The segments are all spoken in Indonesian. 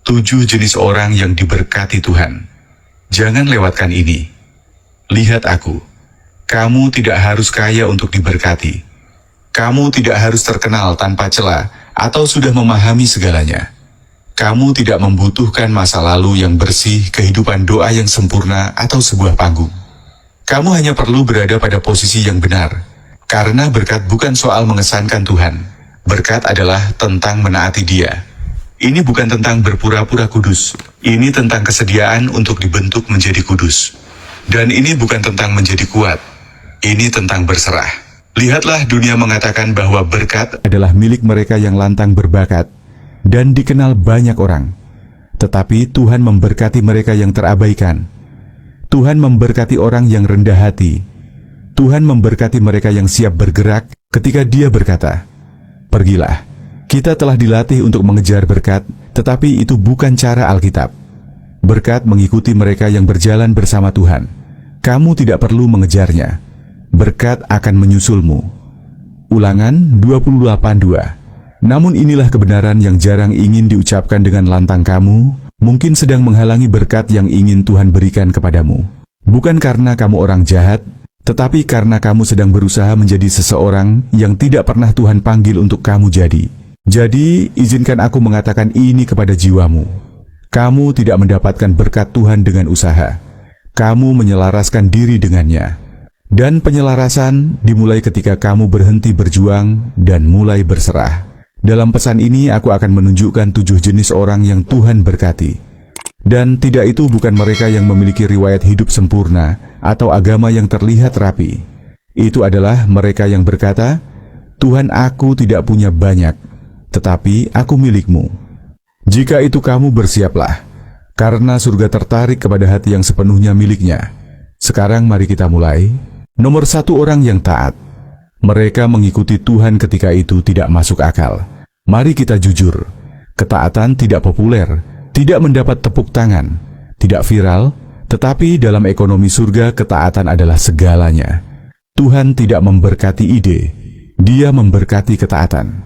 7 jenis orang yang diberkati Tuhan. Jangan lewatkan ini. Lihat aku. Kamu tidak harus kaya untuk diberkati. Kamu tidak harus terkenal tanpa celah atau sudah memahami segalanya. Kamu tidak membutuhkan masa lalu yang bersih, kehidupan doa yang sempurna, atau sebuah panggung. Kamu hanya perlu berada pada posisi yang benar. Karena berkat bukan soal mengesankan Tuhan. Berkat adalah tentang menaati Dia. Ini bukan tentang berpura-pura kudus. Ini tentang kesediaan untuk dibentuk menjadi kudus. Dan ini bukan tentang menjadi kuat. Ini tentang berserah. Lihatlah, dunia mengatakan bahwa berkat adalah milik mereka yang lantang berbakat dan dikenal banyak orang. Tetapi Tuhan memberkati mereka yang terabaikan. Tuhan memberkati orang yang rendah hati. Tuhan memberkati mereka yang siap bergerak ketika Dia berkata, "Pergilah." Kita telah dilatih untuk mengejar berkat, tetapi itu bukan cara Alkitab. Berkat mengikuti mereka yang berjalan bersama Tuhan. Kamu tidak perlu mengejarnya. Berkat akan menyusulmu. Ulangan 28:2. Namun inilah kebenaran yang jarang ingin diucapkan dengan lantang kamu, mungkin sedang menghalangi berkat yang ingin Tuhan berikan kepadamu. Bukan karena kamu orang jahat, tetapi karena kamu sedang berusaha menjadi seseorang yang tidak pernah Tuhan panggil untuk kamu jadi. Jadi, izinkan aku mengatakan ini kepada jiwamu. Kamu tidak mendapatkan berkat Tuhan dengan usaha. Kamu menyelaraskan diri dengannya. Dan penyelarasan dimulai ketika kamu berhenti berjuang dan mulai berserah. Dalam pesan ini, aku akan menunjukkan 7 jenis orang yang Tuhan berkati. Dan tidak, itu bukan mereka yang memiliki riwayat hidup sempurna atau agama yang terlihat rapi. Itu adalah mereka yang berkata, "Tuhan, aku tidak punya banyak, tetapi aku milikmu." Jika itu kamu, bersiaplah, karena surga tertarik kepada hati yang sepenuhnya miliknya. Sekarang mari kita mulai. Nomor 1, orang yang taat. Mereka mengikuti Tuhan ketika itu tidak masuk akal. Mari kita jujur, ketaatan tidak populer, tidak mendapat tepuk tangan, tidak viral, tetapi dalam ekonomi surga ketaatan adalah segalanya. Tuhan tidak memberkati ide, Dia memberkati ketaatan.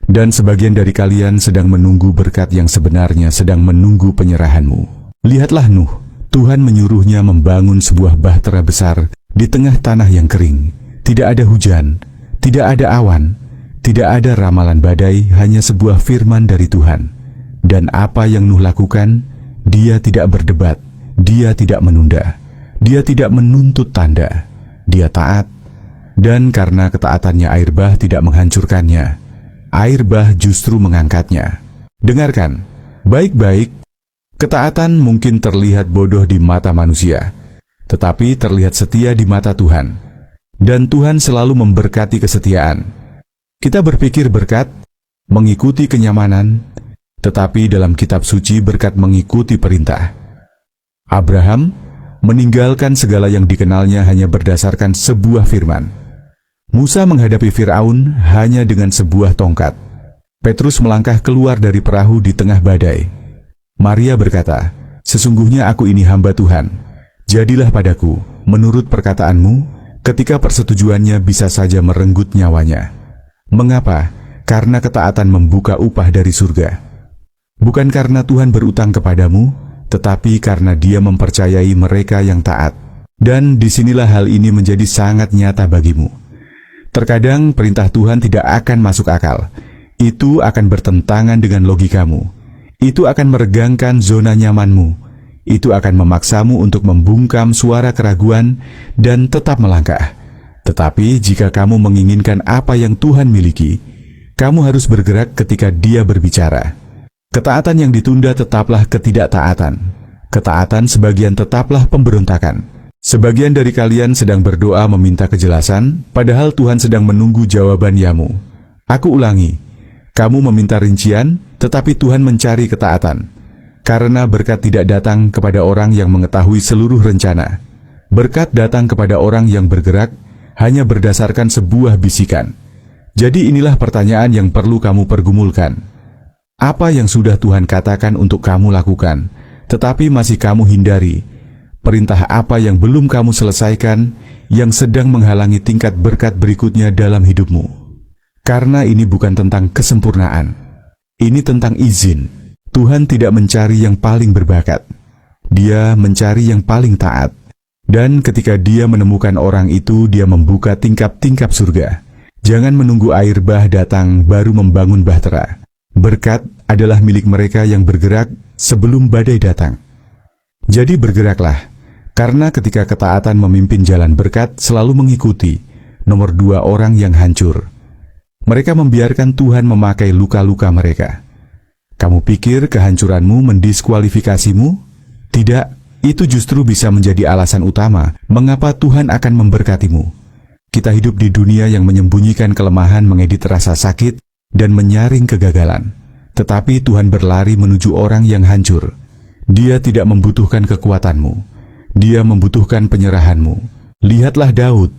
Dan sebagian dari kalian sedang menunggu berkat yang sebenarnya sedang menunggu penyerahanmu. Lihatlah Nuh, Tuhan menyuruhnya membangun sebuah bahtera besar di tengah tanah yang kering. Tidak ada hujan, tidak ada awan, tidak ada ramalan badai, hanya sebuah firman dari Tuhan. Dan apa yang Nuh lakukan? Dia tidak berdebat, dia tidak menunda, dia tidak menuntut tanda, dia taat. Dan karena ketaatannya, air bah tidak menghancurkannya. Air bah justru mengangkatnya. Dengarkan, baik-baik, ketaatan mungkin terlihat bodoh di mata manusia, tetapi terlihat setia di mata Tuhan. Dan Tuhan selalu memberkati kesetiaan. Kita berpikir berkat mengikuti kenyamanan, tetapi dalam kitab suci berkat mengikuti perintah. Abraham meninggalkan segala yang dikenalnya hanya berdasarkan sebuah firman. Musa menghadapi Firaun hanya dengan sebuah tongkat. Petrus melangkah keluar dari perahu di tengah badai. Maria berkata, "Sesungguhnya aku ini hamba Tuhan. Jadilah padaku menurut perkataanmu," ketika persetujuannya bisa saja merenggut nyawanya. Mengapa? Karena ketaatan membuka upah dari surga. Bukan karena Tuhan berutang kepadamu, tetapi karena Dia mempercayai mereka yang taat. Dan disinilah hal ini menjadi sangat nyata bagimu. Terkadang perintah Tuhan tidak akan masuk akal. Itu akan bertentangan dengan logikamu. Itu akan meregangkan zona nyamanmu. Itu akan memaksamu untuk membungkam suara keraguan dan tetap melangkah. Tetapi jika kamu menginginkan apa yang Tuhan miliki, kamu harus bergerak ketika Dia berbicara. Ketaatan yang ditunda tetaplah ketidaktaatan. Ketaatan sebagian tetaplah pemberontakan. Sebagian dari kalian sedang berdoa meminta kejelasan, padahal Tuhan sedang menunggu jawaban yamu. Aku ulangi, kamu meminta rincian, tetapi Tuhan mencari ketaatan. Karena berkat tidak datang kepada orang yang mengetahui seluruh rencana. Berkat datang kepada orang yang bergerak hanya berdasarkan sebuah bisikan. Jadi inilah pertanyaan yang perlu kamu pergumulkan. Apa yang sudah Tuhan katakan untuk kamu lakukan, tetapi masih kamu hindari? Perintah apa yang belum kamu selesaikan, yang sedang menghalangi tingkat berkat berikutnya dalam hidupmu? Karena ini bukan tentang kesempurnaan. Ini tentang izin. Tuhan tidak mencari yang paling berbakat. Dia mencari yang paling taat. Dan ketika Dia menemukan orang itu, Dia membuka tingkap-tingkap surga. Jangan menunggu air bah datang baru membangun bahtera. Berkat adalah milik mereka yang bergerak sebelum badai datang. Jadi bergeraklah, karena ketika ketaatan memimpin jalan berkat selalu mengikuti nomor 2 orang yang hancur. Mereka membiarkan Tuhan memakai luka-luka mereka. Kamu pikir kehancuranmu mendiskualifikasimu? Tidak, itu justru bisa menjadi alasan utama mengapa Tuhan akan memberkatimu. Kita hidup di dunia yang menyembunyikan kelemahan, mengedit rasa sakit, dan menyaring kegagalan. Tetapi Tuhan berlari menuju orang yang hancur. Dia tidak membutuhkan kekuatanmu. Dia membutuhkan penyerahanmu. Lihatlah Daud,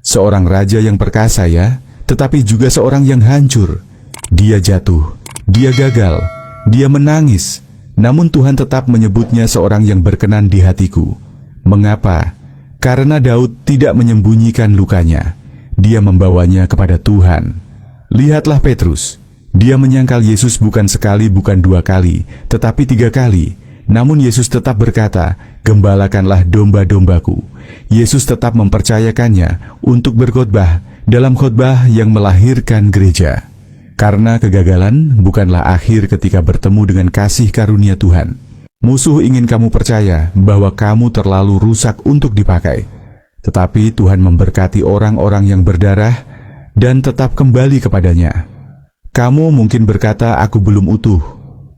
seorang raja yang perkasa ya, tetapi juga seorang yang hancur. Dia jatuh, dia gagal, dia menangis. Namun Tuhan tetap menyebutnya seorang yang berkenan di hatiku. Mengapa? Karena Daud tidak menyembunyikan lukanya. Dia membawanya kepada Tuhan. Lihatlah Petrus. Dia menyangkal Yesus bukan sekali, bukan 2 kali, tetapi 3 kali. Namun Yesus tetap berkata, "Gembalakanlah domba-dombaku." Yesus tetap mempercayakannya untuk berkhotbah dalam khotbah yang melahirkan gereja. Karena kegagalan bukanlah akhir ketika bertemu dengan kasih karunia Tuhan. Musuh ingin kamu percaya bahwa kamu terlalu rusak untuk dipakai. Tetapi Tuhan memberkati orang-orang yang berdarah dan tetap kembali kepadanya. Kamu mungkin berkata, "Aku belum utuh."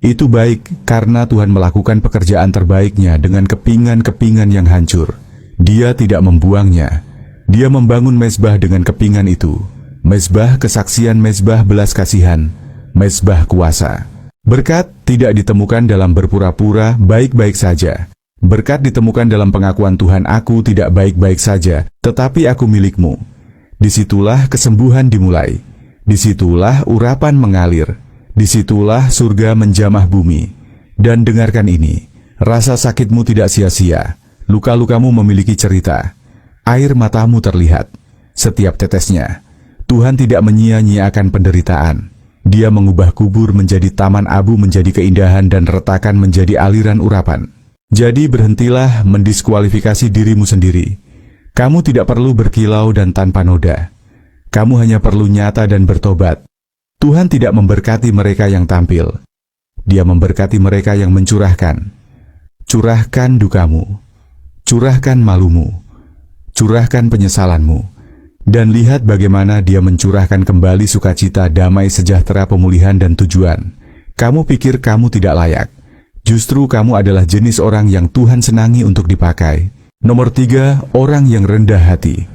Itu baik karena Tuhan melakukan pekerjaan terbaiknya dengan kepingan-kepingan yang hancur. Dia tidak membuangnya. Dia membangun mezbah dengan kepingan itu. Mezbah kesaksian, mezbah belas kasihan, mezbah kuasa. Berkat tidak ditemukan dalam berpura-pura baik-baik saja. Berkat ditemukan dalam pengakuan Tuhan, "Aku tidak baik-baik saja, tetapi aku milikmu." Disitulah kesembuhan dimulai. Disitulah urapan mengalir. Disitulah surga menjamah bumi. Dan dengarkan ini, rasa sakitmu tidak sia-sia. Luka-lukamu memiliki cerita. Air matamu terlihat. Setiap tetesnya. Tuhan tidak menyia-nyiakan penderitaan. Dia mengubah kubur menjadi taman abu, menjadi keindahan, dan retakan menjadi aliran urapan. Jadi berhentilah mendiskualifikasi dirimu sendiri. Kamu tidak perlu berkilau dan tanpa noda. Kamu hanya perlu nyata dan bertobat. Tuhan tidak memberkati mereka yang tampil. Dia memberkati mereka yang mencurahkan. Curahkan dukamu. Curahkan malumu. Curahkan penyesalanmu. Dan lihat bagaimana Dia mencurahkan kembali sukacita, damai, sejahtera, pemulihan, dan tujuan. Kamu pikir kamu tidak layak. Justru kamu adalah jenis orang yang Tuhan senangi untuk dipakai. Nomor 3, orang yang rendah hati.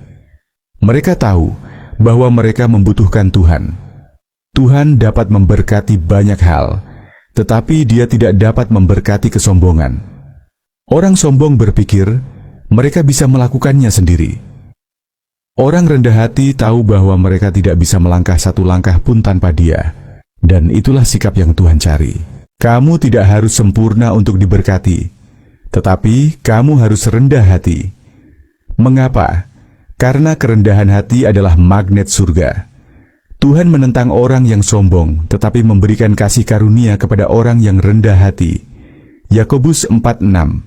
Mereka tahu bahwa mereka membutuhkan Tuhan. Tuhan dapat memberkati banyak hal, tetapi Dia tidak dapat memberkati kesombongan. Orang sombong berpikir mereka bisa melakukannya sendiri. Orang rendah hati tahu bahwa mereka tidak bisa melangkah satu langkah pun tanpa Dia, dan itulah sikap yang Tuhan cari. Kamu tidak harus sempurna untuk diberkati, tetapi kamu harus rendah hati. Mengapa? Karena kerendahan hati adalah magnet surga. Tuhan menentang orang yang sombong, tetapi memberikan kasih karunia kepada orang yang rendah hati. Yakobus 4:6.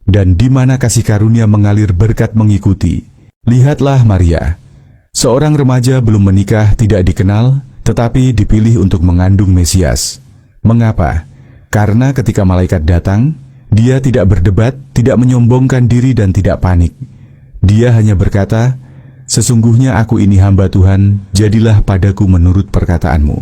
Dan di mana kasih karunia mengalir, berkat mengikuti. Lihatlah Maria, seorang remaja belum menikah, tidak dikenal, tetapi dipilih untuk mengandung Mesias. Mengapa? Karena ketika malaikat datang, dia tidak berdebat, tidak menyombongkan diri, dan tidak panik. Dia hanya berkata, "Sesungguhnya aku ini hamba Tuhan, jadilah padaku menurut perkataanmu."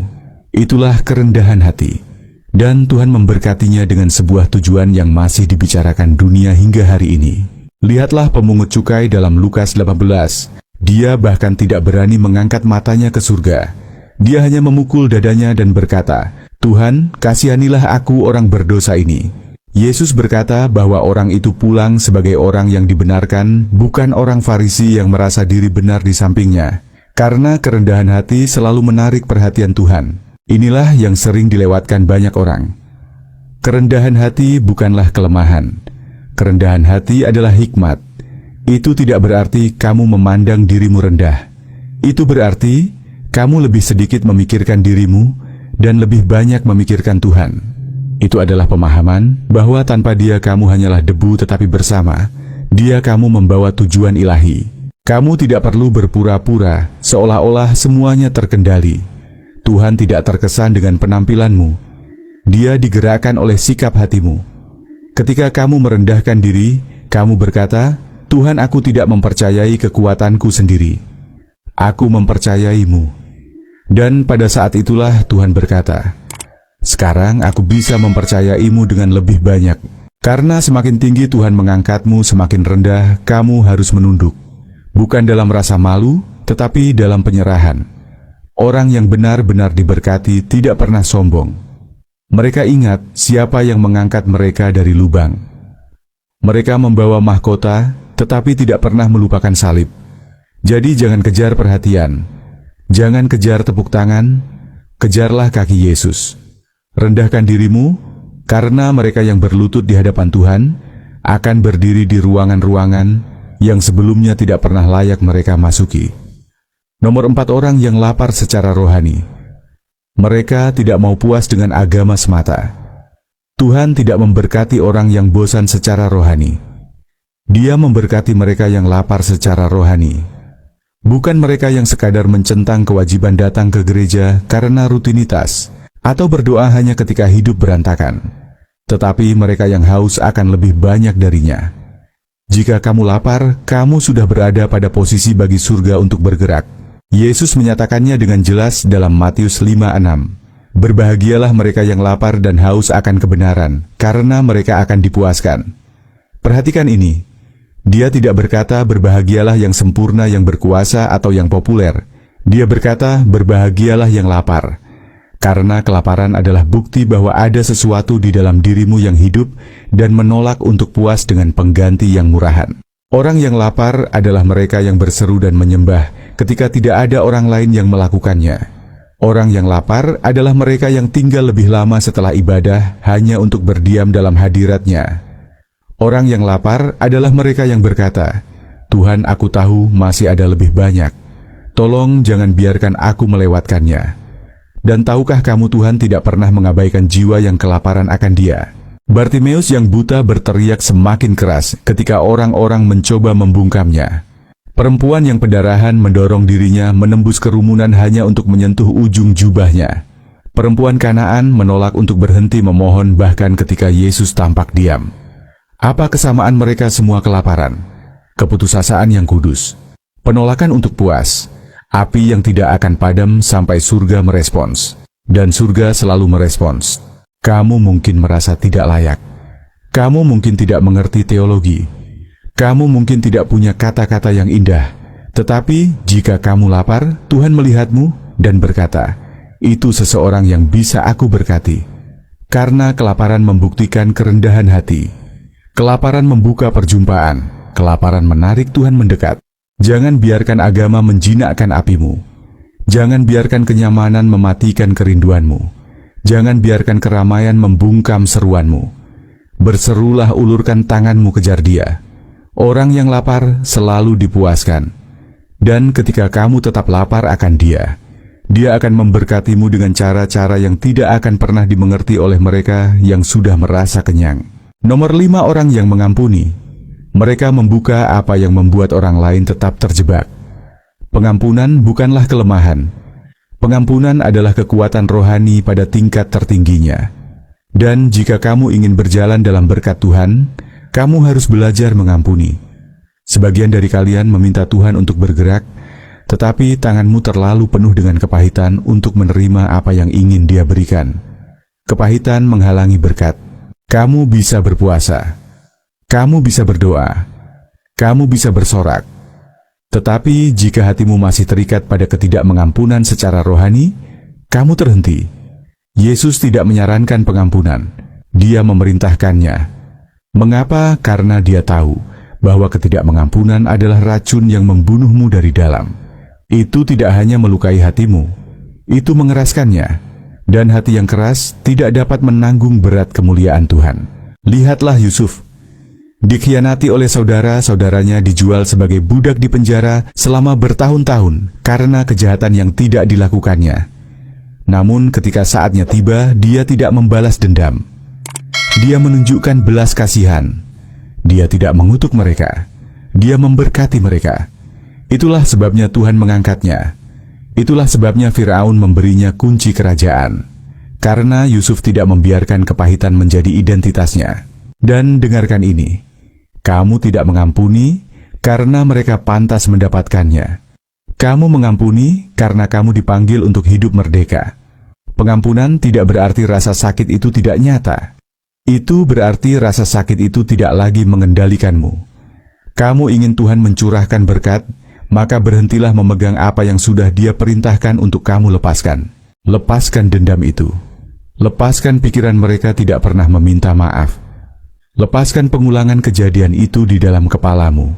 Itulah kerendahan hati. Dan Tuhan memberkatinya dengan sebuah tujuan yang masih dibicarakan dunia hingga hari ini. Lihatlah pemungut cukai dalam Lukas 18. Dia bahkan tidak berani mengangkat matanya ke surga. Dia hanya memukul dadanya dan berkata, "Tuhan, kasihanilah aku orang berdosa ini." Yesus berkata bahwa orang itu pulang sebagai orang yang dibenarkan, bukan orang Farisi yang merasa diri benar di sampingnya. Karena kerendahan hati selalu menarik perhatian Tuhan. Inilah yang sering dilewatkan banyak orang. Kerendahan hati bukanlah kelemahan. Kerendahan hati adalah hikmat. Itu tidak berarti kamu memandang dirimu rendah. Itu berarti kamu lebih sedikit memikirkan dirimu dan lebih banyak memikirkan Tuhan. Itu adalah pemahaman bahwa tanpa Dia kamu hanyalah debu, tetapi bersama Dia kamu membawa tujuan ilahi. Kamu tidak perlu berpura-pura seolah-olah semuanya terkendali. Tuhan tidak terkesan dengan penampilanmu. Dia digerakkan oleh sikap hatimu. Ketika kamu merendahkan diri, kamu berkata, "Tuhan, aku tidak mempercayai kekuatanku sendiri. Aku mempercayaimu." Dan pada saat itulah Tuhan berkata, "Sekarang aku bisa mempercayaimu dengan lebih banyak." Karena semakin tinggi Tuhan mengangkatmu, semakin rendah kamu harus menunduk. Bukan dalam rasa malu, tetapi dalam penyerahan. Orang yang benar-benar diberkati tidak pernah sombong. Mereka ingat siapa yang mengangkat mereka dari lubang. Mereka membawa mahkota, tetapi tidak pernah melupakan salib. Jadi jangan kejar perhatian, jangan kejar tepuk tangan, kejarlah kaki Yesus. Rendahkan dirimu, karena mereka yang berlutut di hadapan Tuhan akan berdiri di ruangan-ruangan yang sebelumnya tidak pernah layak mereka masuki. Nomor 4, orang yang lapar secara rohani. Mereka tidak mau puas dengan agama semata. Tuhan tidak memberkati orang yang bosan secara rohani. Dia memberkati mereka yang lapar secara rohani. Bukan mereka yang sekadar mencentang kewajiban datang ke gereja karena rutinitas, atau berdoa hanya ketika hidup berantakan, tetapi mereka yang haus akan lebih banyak darinya. Jika kamu lapar, kamu sudah berada pada posisi bagi surga untuk bergerak. Yesus menyatakannya dengan jelas dalam Matius 5:6. Berbahagialah mereka yang lapar dan haus akan kebenaran, karena mereka akan dipuaskan. Perhatikan ini. Dia tidak berkata berbahagialah yang sempurna, yang berkuasa, atau yang populer. Dia berkata berbahagialah yang lapar. Karena kelaparan adalah bukti bahwa ada sesuatu di dalam dirimu yang hidup dan menolak untuk puas dengan pengganti yang murahan. Orang yang lapar adalah mereka yang berseru dan menyembah ketika tidak ada orang lain yang melakukannya. Orang yang lapar adalah mereka yang tinggal lebih lama setelah ibadah hanya untuk berdiam dalam hadirat-Nya. Orang yang lapar adalah mereka yang berkata, "Tuhan, aku tahu masih ada lebih banyak. Tolong jangan biarkan aku melewatkannya." Dan tahukah kamu, Tuhan tidak pernah mengabaikan jiwa yang kelaparan akan Dia. Bartimeus yang buta berteriak semakin keras ketika orang-orang mencoba membungkamnya. Perempuan yang pendarahan mendorong dirinya menembus kerumunan hanya untuk menyentuh ujung jubahnya. Perempuan Kanaan menolak untuk berhenti memohon bahkan ketika Yesus tampak diam. Apa kesamaan mereka semua? Kelaparan, keputusasaan yang kudus, penolakan untuk puas, api yang tidak akan padam sampai surga merespons. Dan surga selalu merespons. Kamu mungkin merasa tidak layak. Kamu mungkin tidak mengerti teologi. Kamu mungkin tidak punya kata-kata yang indah. Tetapi jika kamu lapar, Tuhan melihatmu dan berkata, "Itu seseorang yang bisa aku berkati." Karena kelaparan membuktikan kerendahan hati. Kelaparan membuka perjumpaan. Kelaparan menarik Tuhan mendekat. Jangan biarkan agama menjinakkan apimu. Jangan biarkan kenyamanan mematikan kerinduanmu. Jangan biarkan keramaian membungkam seruanmu. Berserulah, ulurkan tanganmu, kejar Dia. Orang yang lapar selalu dipuaskan. Dan ketika kamu tetap lapar akan Dia, Dia akan memberkatimu dengan cara-cara yang tidak akan pernah dimengerti oleh mereka yang sudah merasa kenyang. Nomor 5, orang yang mengampuni. Mereka membuka apa yang membuat orang lain tetap terjebak. Pengampunan bukanlah kelemahan. Pengampunan adalah kekuatan rohani pada tingkat tertingginya. Dan jika kamu ingin berjalan dalam berkat Tuhan, kamu harus belajar mengampuni. Sebagian dari kalian meminta Tuhan untuk bergerak, tetapi tanganmu terlalu penuh dengan kepahitan untuk menerima apa yang ingin Dia berikan. Kepahitan menghalangi berkat. Kamu bisa berpuasa, kamu bisa berdoa, kamu bisa bersorak. Tetapi jika hatimu masih terikat pada ketidakmengampunan secara rohani, kamu terhenti. Yesus tidak menyarankan pengampunan, Dia memerintahkannya. Mengapa? Karena Dia tahu bahwa ketidakmengampunan adalah racun yang membunuhmu dari dalam. Itu tidak hanya melukai hatimu, itu mengeraskannya. Dan hati yang keras tidak dapat menanggung berat kemuliaan Tuhan. Lihatlah Yusuf. Dikhianati oleh saudara-saudaranya, dijual sebagai budak di penjara selama bertahun-tahun karena kejahatan yang tidak dilakukannya. Namun ketika saatnya tiba, dia tidak membalas dendam. Dia menunjukkan belas kasihan. Dia tidak mengutuk mereka. Dia memberkati mereka. Itulah sebabnya Tuhan mengangkatnya. Itulah sebabnya Firaun memberinya kunci kerajaan. Karena Yusuf tidak membiarkan kepahitan menjadi identitasnya. Dan dengarkan ini, kamu tidak mengampuni karena mereka pantas mendapatkannya. Kamu mengampuni karena kamu dipanggil untuk hidup merdeka. Pengampunan tidak berarti rasa sakit itu tidak nyata. Itu berarti rasa sakit itu tidak lagi mengendalikanmu. Kamu ingin Tuhan mencurahkan berkat, maka berhentilah memegang apa yang sudah Dia perintahkan untuk kamu lepaskan. Lepaskan dendam itu. Lepaskan pikiran mereka tidak pernah meminta maaf. Lepaskan pengulangan kejadian itu di dalam kepalamu.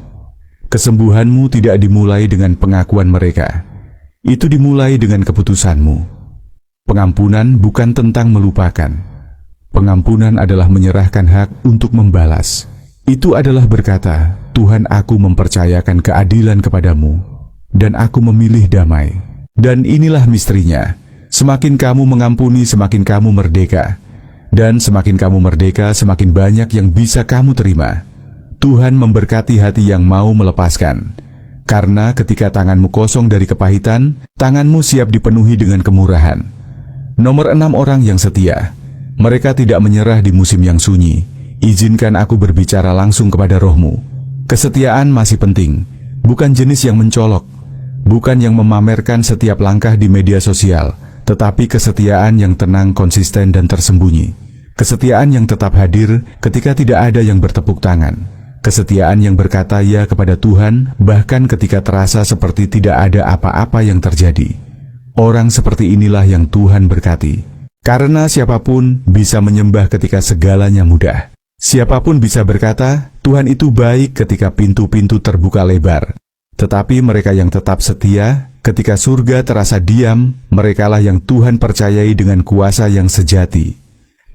Kesembuhanmu tidak dimulai dengan pengakuan mereka. Itu dimulai dengan keputusanmu. Pengampunan bukan tentang melupakan. Pengampunan adalah menyerahkan hak untuk membalas. Itu adalah berkata, Tuhan, aku mempercayakan keadilan kepadamu, dan aku memilih damai. Dan inilah misterinya. Semakin kamu mengampuni, semakin kamu merdeka. Dan semakin kamu merdeka, semakin banyak yang bisa kamu terima. Tuhan memberkati hati yang mau melepaskan. Karena ketika tanganmu kosong dari kepahitan, tanganmu siap dipenuhi dengan kemurahan. Nomor 6 orang yang setia. Mereka tidak menyerah di musim yang sunyi. Izinkan aku berbicara langsung kepada rohmu. Kesetiaan masih penting. Bukan jenis yang mencolok. Bukan yang memamerkan setiap langkah di media sosial. Tetapi kesetiaan yang tenang, konsisten, dan tersembunyi. Kesetiaan yang tetap hadir ketika tidak ada yang bertepuk tangan. Kesetiaan yang berkata ya kepada Tuhan, bahkan ketika terasa seperti tidak ada apa-apa yang terjadi. Orang seperti inilah yang Tuhan berkati. Karena siapapun bisa menyembah ketika segalanya mudah. Siapapun bisa berkata, Tuhan itu baik ketika pintu-pintu terbuka lebar. Tetapi mereka yang tetap setia, ketika surga terasa diam, merekalah yang Tuhan percayai dengan kuasa yang sejati.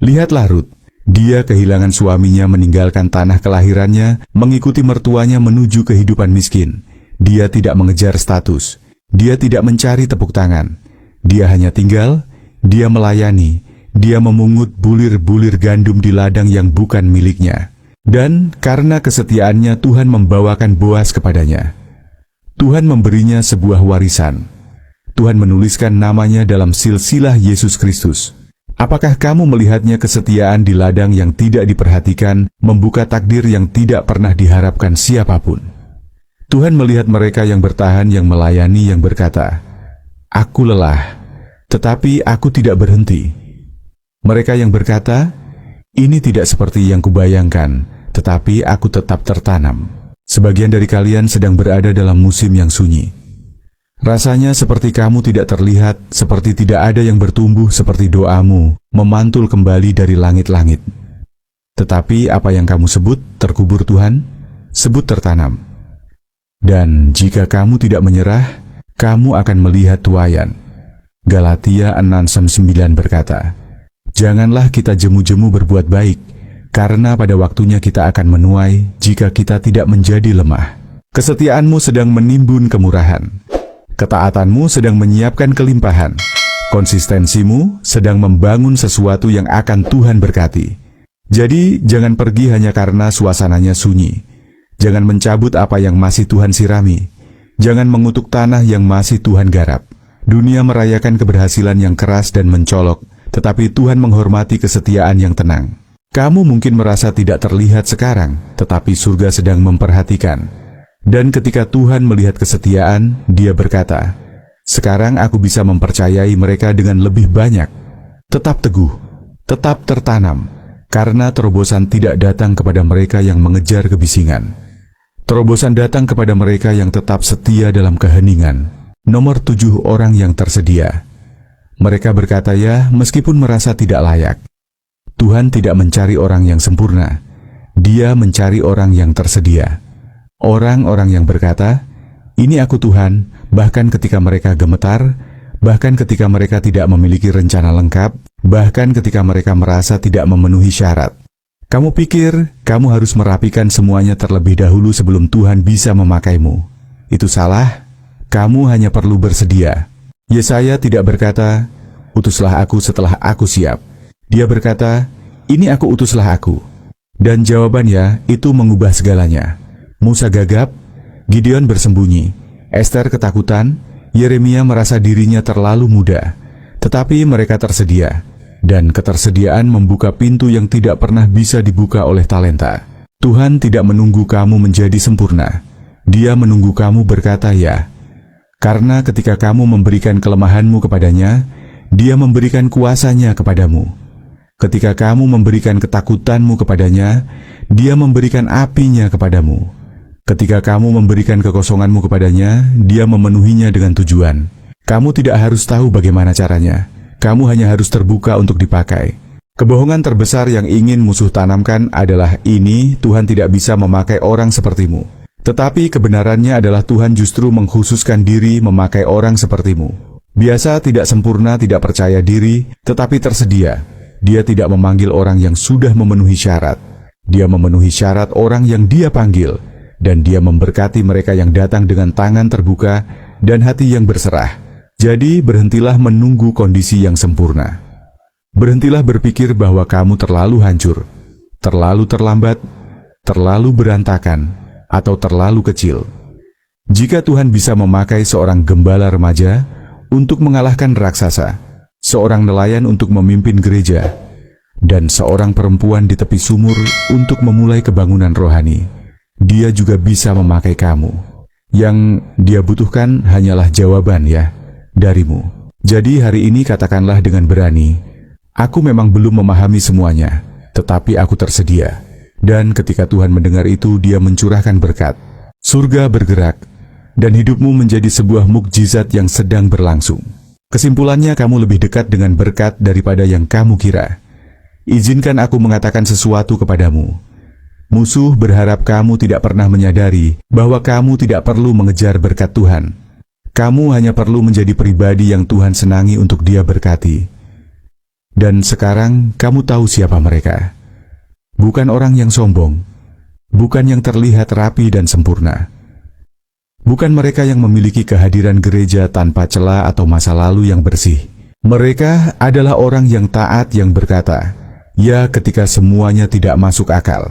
Lihatlah Rut. Dia kehilangan suaminya, meninggalkan tanah kelahirannya, mengikuti mertuanya menuju kehidupan miskin. Dia tidak mengejar status. Dia tidak mencari tepuk tangan. Dia hanya tinggal, dia melayani, dia memungut bulir-bulir gandum di ladang yang bukan miliknya. Dan karena kesetiaannya Tuhan membawakan Boas kepadanya. Tuhan memberinya sebuah warisan. Tuhan menuliskan namanya dalam silsilah Yesus Kristus. Apakah kamu melihatnya kesetiaan di ladang yang tidak diperhatikan, membuka takdir yang tidak pernah diharapkan siapapun? Tuhan melihat mereka yang bertahan, yang melayani, yang berkata, aku lelah, tetapi aku tidak berhenti. Mereka yang berkata, ini tidak seperti yang kubayangkan, tetapi aku tetap tertanam. Sebagian dari kalian sedang berada dalam musim yang sunyi. Rasanya seperti kamu tidak terlihat, seperti tidak ada yang bertumbuh, seperti doamu memantul kembali dari langit-langit. Tetapi apa yang kamu sebut terkubur Tuhan, sebut tertanam. Dan jika kamu tidak menyerah, kamu akan melihat tuaian. Galatia 6:9 berkata, janganlah kita jemu-jemu berbuat baik, karena pada waktunya kita akan menuai jika kita tidak menjadi lemah. Kesetiaanmu sedang menimbun kemurahan. Ketaatanmu sedang menyiapkan kelimpahan. Konsistensimu sedang membangun sesuatu yang akan Tuhan berkati. Jadi, jangan pergi hanya karena suasananya sunyi. Jangan mencabut apa yang masih Tuhan sirami. Jangan mengutuk tanah yang masih Tuhan garap. Dunia merayakan keberhasilan yang keras dan mencolok, tetapi Tuhan menghormati kesetiaan yang tenang. Kamu mungkin merasa tidak terlihat sekarang, tetapi surga sedang memperhatikan. Dan ketika Tuhan melihat kesetiaan, Dia berkata, sekarang aku bisa mempercayai mereka dengan lebih banyak. Tetap teguh, tetap tertanam, karena terobosan tidak datang kepada mereka yang mengejar kebisingan. Terobosan datang kepada mereka yang tetap setia dalam keheningan. Nomor 7 orang yang tersedia. Mereka berkata ya, meskipun merasa tidak layak. Tuhan tidak mencari orang yang sempurna. Dia mencari orang yang tersedia. Orang-orang yang berkata, ini aku Tuhan, bahkan ketika mereka gemetar, bahkan ketika mereka tidak memiliki rencana lengkap, bahkan ketika mereka merasa tidak memenuhi syarat. Kamu pikir kamu harus merapikan semuanya terlebih dahulu sebelum Tuhan bisa memakaimu. Itu salah, kamu hanya perlu bersedia. Yesaya tidak berkata, utuslah aku setelah aku siap. Dia berkata, ini aku utuslah aku." Dan jawabannya itu mengubah segalanya. Musa gagap, Gideon bersembunyi, Ester ketakutan, Yeremia merasa dirinya terlalu muda. Tetapi mereka tersedia, dan ketersediaan membuka pintu yang tidak pernah bisa dibuka oleh talenta. Tuhan tidak menunggu kamu menjadi sempurna. Dia menunggu kamu berkata ya. Karena ketika kamu memberikan kelemahanmu kepadanya, Dia memberikan kuasanya kepadamu. Ketika kamu memberikan ketakutanmu kepadanya, Dia memberikan apinya kepadamu. Ketika kamu memberikan kekosonganmu kepadanya, Dia memenuhinya dengan tujuan. Kamu tidak harus tahu bagaimana caranya. Kamu hanya harus terbuka untuk dipakai. Kebohongan terbesar yang ingin musuh tanamkan adalah ini: Tuhan tidak bisa memakai orang sepertimu. Tetapi kebenarannya adalah Tuhan justru mengkhususkan diri memakai orang sepertimu. Biasa, tidak sempurna, tidak percaya diri, tetapi tersedia. Dia tidak memanggil orang yang sudah memenuhi syarat. Dia memenuhi syarat orang yang Dia panggil, dan Dia memberkati mereka yang datang dengan tangan terbuka dan hati yang berserah. Jadi berhentilah menunggu kondisi yang sempurna. Berhentilah berpikir bahwa kamu terlalu hancur, terlalu terlambat, terlalu berantakan, atau terlalu kecil. Jika Tuhan bisa memakai seorang gembala remaja untuk mengalahkan raksasa, seorang nelayan untuk memimpin gereja, dan seorang perempuan di tepi sumur untuk memulai kebangunan rohani, Dia juga bisa memakai kamu. Yang Dia butuhkan hanyalah jawaban darimu. Jadi hari ini katakanlah dengan berani, "Aku memang belum memahami semuanya, tetapi aku tersedia." Dan ketika Tuhan mendengar itu, Dia mencurahkan berkat. Surga bergerak, dan hidupmu menjadi sebuah mukjizat yang sedang berlangsung. Kesimpulannya, kamu lebih dekat dengan berkat daripada yang kamu kira. Izinkan aku mengatakan sesuatu kepadamu. Musuh berharap kamu tidak pernah menyadari bahwa kamu tidak perlu mengejar berkat Tuhan. Kamu hanya perlu menjadi pribadi yang Tuhan senangi untuk Dia berkati. Dan sekarang kamu tahu siapa mereka. Bukan orang yang sombong, bukan yang terlihat rapi dan sempurna. Bukan mereka yang memiliki kehadiran gereja tanpa celah atau masa lalu yang bersih. Mereka adalah orang yang taat yang berkata, "Ya," ketika semuanya tidak masuk akal.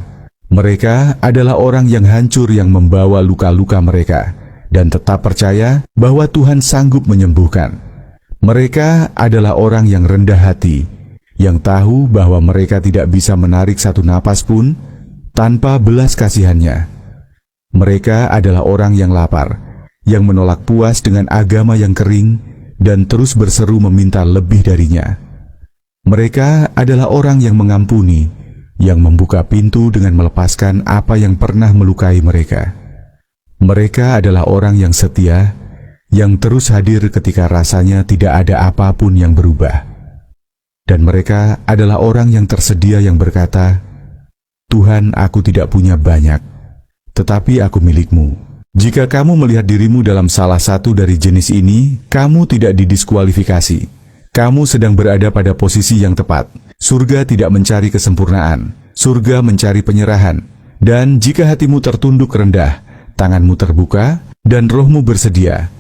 Mereka adalah orang yang hancur yang membawa luka-luka mereka dan tetap percaya bahwa Tuhan sanggup menyembuhkan. Mereka adalah orang yang rendah hati, yang tahu bahwa mereka tidak bisa menarik satu napas pun tanpa belas kasihannya. Mereka adalah orang yang lapar, yang menolak puas dengan agama yang kering, dan terus berseru meminta lebih darinya. Mereka adalah orang yang mengampuni, yang membuka pintu dengan melepaskan apa yang pernah melukai mereka. Mereka adalah orang yang setia, yang terus hadir ketika rasanya tidak ada apapun yang berubah. Dan mereka adalah orang yang tersedia yang berkata, "Tuhan, aku tidak punya banyak, tetapi aku milik-Mu." Jika kamu melihat dirimu dalam salah satu dari jenis ini, kamu tidak didiskualifikasi. Kamu sedang berada pada posisi yang tepat. Surga tidak mencari kesempurnaan, surga mencari penyerahan. Dan jika hatimu tertunduk rendah, tanganmu terbuka, dan rohmu bersedia,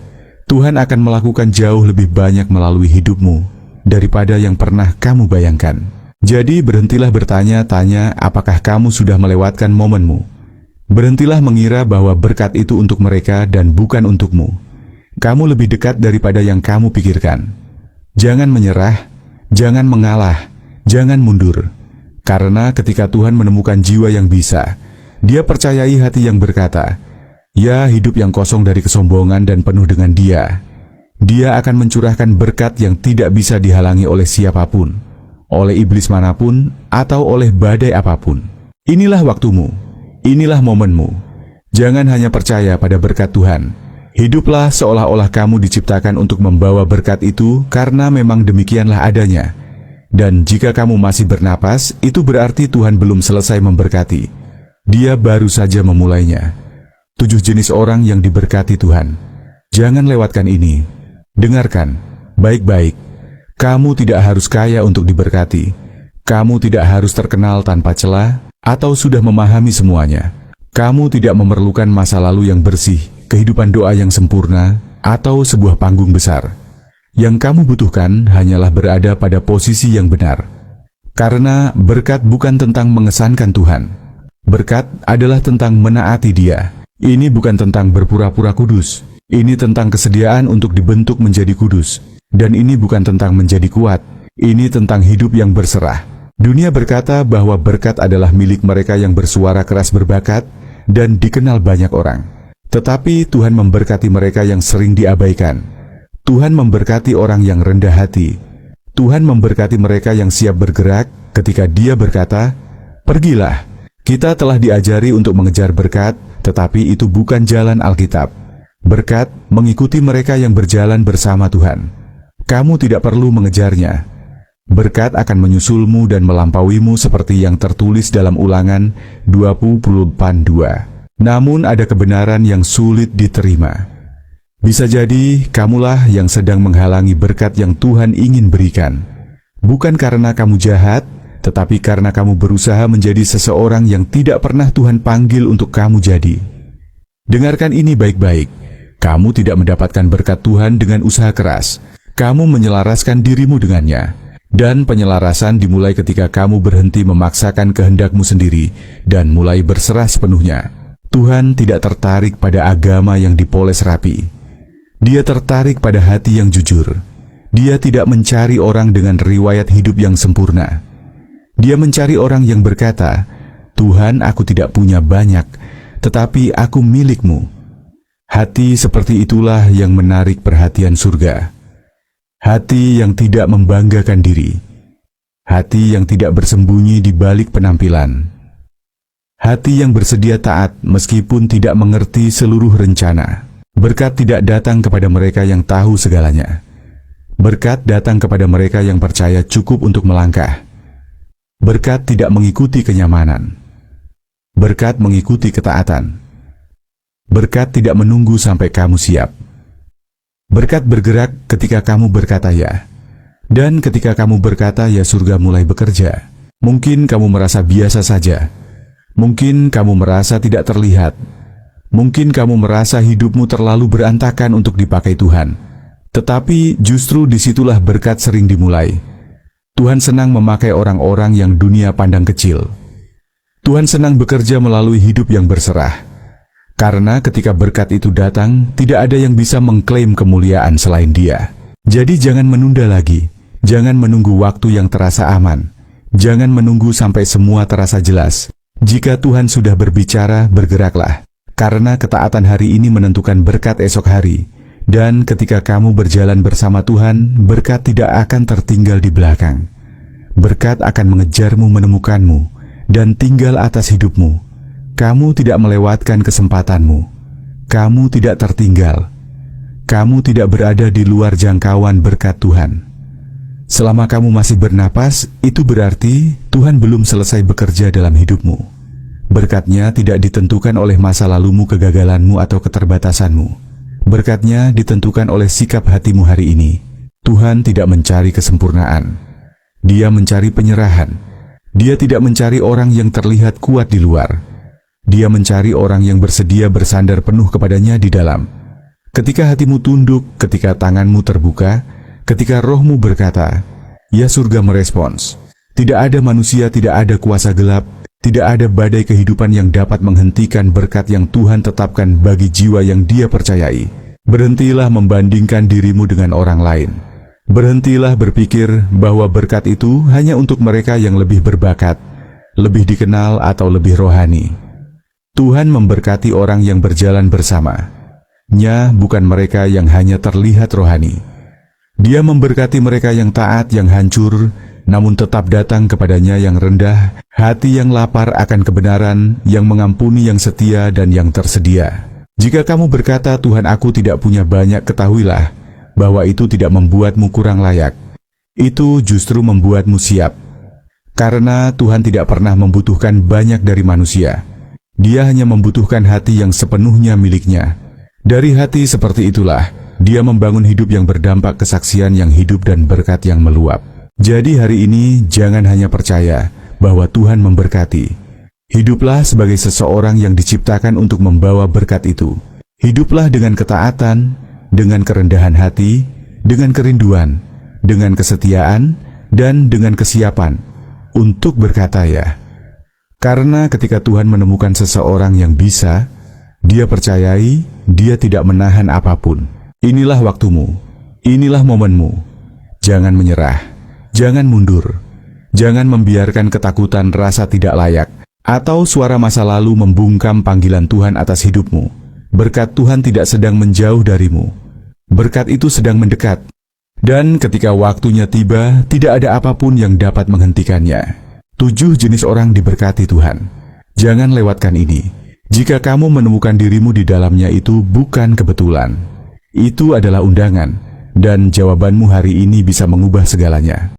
Tuhan akan melakukan jauh lebih banyak melalui hidupmu daripada yang pernah kamu bayangkan. Jadi berhentilah bertanya-tanya apakah kamu sudah melewatkan momenmu. Berhentilah mengira bahwa berkat itu untuk mereka dan bukan untukmu. Kamu lebih dekat daripada yang kamu pikirkan. Jangan menyerah, jangan mengalah, jangan mundur. Karena ketika Tuhan menemukan jiwa yang bisa, Dia percayai hati yang berkata, "Ya, hidup yang kosong dari kesombongan dan penuh dengan Dia." Dia akan mencurahkan berkat yang tidak bisa dihalangi oleh siapapun, oleh iblis manapun, atau oleh badai apapun. Inilah waktumu, inilah momenmu. Jangan hanya percaya pada berkat Tuhan. Hiduplah seolah-olah kamu diciptakan untuk membawa berkat itu karena memang demikianlah adanya. Dan jika kamu masih bernapas, itu berarti Tuhan belum selesai memberkati. Dia baru saja memulainya. 7 jenis orang yang diberkati Tuhan. Jangan lewatkan ini. Dengarkan baik-baik. Kamu tidak harus kaya untuk diberkati. Kamu tidak harus terkenal tanpa celah atau sudah memahami semuanya. Kamu tidak memerlukan masa lalu yang bersih, kehidupan doa yang sempurna, atau sebuah panggung besar. Yang kamu butuhkan hanyalah berada pada posisi yang benar. Karena berkat bukan tentang mengesankan Tuhan. Berkat adalah tentang menaati Dia. Ini bukan tentang berpura-pura kudus. Ini tentang kesediaan untuk dibentuk menjadi kudus. Dan ini bukan tentang menjadi kuat. Ini tentang hidup yang berserah. Dunia berkata bahwa berkat adalah milik mereka yang bersuara keras berbakat dan dikenal banyak orang. Tetapi Tuhan memberkati mereka yang sering diabaikan. Tuhan memberkati orang yang rendah hati. Tuhan memberkati mereka yang siap bergerak ketika Dia berkata, "Pergilah." Kita telah diajari untuk mengejar berkat, tetapi itu bukan jalan Alkitab. Berkat mengikuti mereka yang berjalan bersama Tuhan. Kamu tidak perlu mengejarnya. Berkat akan menyusulmu dan melampauimu seperti yang tertulis dalam Ulangan 20:2. Namun ada kebenaran yang sulit diterima. Bisa jadi kamulah yang sedang menghalangi berkat yang Tuhan ingin berikan. Bukan karena kamu jahat, tetapi karena kamu berusaha menjadi seseorang yang tidak pernah Tuhan panggil untuk kamu jadi. Dengarkan ini baik-baik. Kamu tidak mendapatkan berkat Tuhan dengan usaha keras. Kamu menyelaraskan dirimu dengannya. Dan penyelarasan dimulai ketika kamu berhenti memaksakan kehendakmu sendiri dan mulai berserah sepenuhnya. Tuhan tidak tertarik pada agama yang dipoles rapi. Dia tertarik pada hati yang jujur. Dia tidak mencari orang dengan riwayat hidup yang sempurna. Dia mencari orang yang berkata, "Tuhan, aku tidak punya banyak, tetapi aku milik-Mu." Hati seperti itulah yang menarik perhatian surga. Hati yang tidak membanggakan diri. Hati yang tidak bersembunyi di balik penampilan. Hati yang bersedia taat meskipun tidak mengerti seluruh rencana. Berkat tidak datang kepada mereka yang tahu segalanya. Berkat datang kepada mereka yang percaya cukup untuk melangkah. Berkat tidak mengikuti kenyamanan. Berkat mengikuti ketaatan. Berkat tidak menunggu sampai kamu siap. Berkat bergerak ketika kamu berkata ya. Dan ketika kamu berkata ya, surga mulai bekerja. Mungkin kamu merasa biasa saja. Mungkin kamu merasa tidak terlihat. Mungkin kamu merasa hidupmu terlalu berantakan untuk dipakai Tuhan. Tetapi justru disitulah berkat sering dimulai. Tuhan senang memakai orang-orang yang dunia pandang kecil. Tuhan senang bekerja melalui hidup yang berserah. Karena ketika berkat itu datang, tidak ada yang bisa mengklaim kemuliaan selain Dia. Jadi jangan menunda lagi. Jangan menunggu waktu yang terasa aman. Jangan menunggu sampai semua terasa jelas. Jika Tuhan sudah berbicara, bergeraklah. Karena ketaatan hari ini menentukan berkat esok hari. Dan ketika kamu berjalan bersama Tuhan, berkat tidak akan tertinggal di belakang. Berkat akan mengejarmu, menemukanmu, dan tinggal atas hidupmu. Kamu tidak melewatkan kesempatanmu. Kamu tidak tertinggal. Kamu tidak berada di luar jangkauan berkat Tuhan. Selama kamu masih bernapas, itu berarti Tuhan belum selesai bekerja dalam hidupmu. Berkatnya tidak ditentukan oleh masa lalumu, kegagalanmu, atau keterbatasanmu. Berkatnya ditentukan oleh sikap hatimu hari ini. Tuhan tidak mencari kesempurnaan. Dia mencari penyerahan. Dia tidak mencari orang yang terlihat kuat di luar. Dia mencari orang yang bersedia bersandar penuh kepadanya di dalam. Ketika hatimu tunduk, ketika tanganmu terbuka, ketika rohmu berkata, ya, surga merespons. Tidak ada manusia, tidak ada kuasa gelap, tidak ada badai kehidupan yang dapat menghentikan berkat yang Tuhan tetapkan bagi jiwa yang Dia percayai. Berhentilah membandingkan dirimu dengan orang lain. Berhentilah berpikir bahwa berkat itu hanya untuk mereka yang lebih berbakat, lebih dikenal, atau lebih rohani. Tuhan memberkati orang yang berjalan bersama-Nya, bukan mereka yang hanya terlihat rohani. Dia memberkati mereka yang taat, yang hancur, namun tetap datang kepadanya, yang rendah hati, yang lapar akan kebenaran, yang mengampuni, yang setia, dan yang tersedia. Jika kamu berkata, Tuhan, aku tidak punya banyak, ketahuilah bahwa itu tidak membuatmu kurang layak. Itu justru membuatmu siap. Karena Tuhan tidak pernah membutuhkan banyak dari manusia. Dia hanya membutuhkan hati yang sepenuhnya miliknya. Dari hati seperti itulah Dia membangun hidup yang berdampak, kesaksian yang hidup, dan berkat yang meluap. Jadi hari ini jangan hanya percaya bahwa Tuhan memberkati. Hiduplah sebagai seseorang yang diciptakan untuk membawa berkat itu. Hiduplah dengan ketaatan, dengan kerendahan hati, dengan kerinduan, dengan kesetiaan, dan dengan kesiapan. untuk berkata ya. Karena ketika Tuhan menemukan seseorang yang bisa, Dia percayai, Dia tidak menahan apapun. Inilah waktumu, inilah momenmu. Jangan menyerah, jangan mundur. Jangan membiarkan ketakutan, rasa tidak layak, atau suara masa lalu membungkam panggilan Tuhan atas hidupmu. Berkat Tuhan tidak sedang menjauh darimu. Berkat itu sedang mendekat. Dan ketika waktunya tiba, tidak ada apapun yang dapat menghentikannya. 7 jenis orang diberkati Tuhan. Jangan lewatkan ini. Jika kamu menemukan dirimu di dalamnya, itu bukan kebetulan. Itu adalah undangan, dan jawabanmu hari ini bisa mengubah segalanya.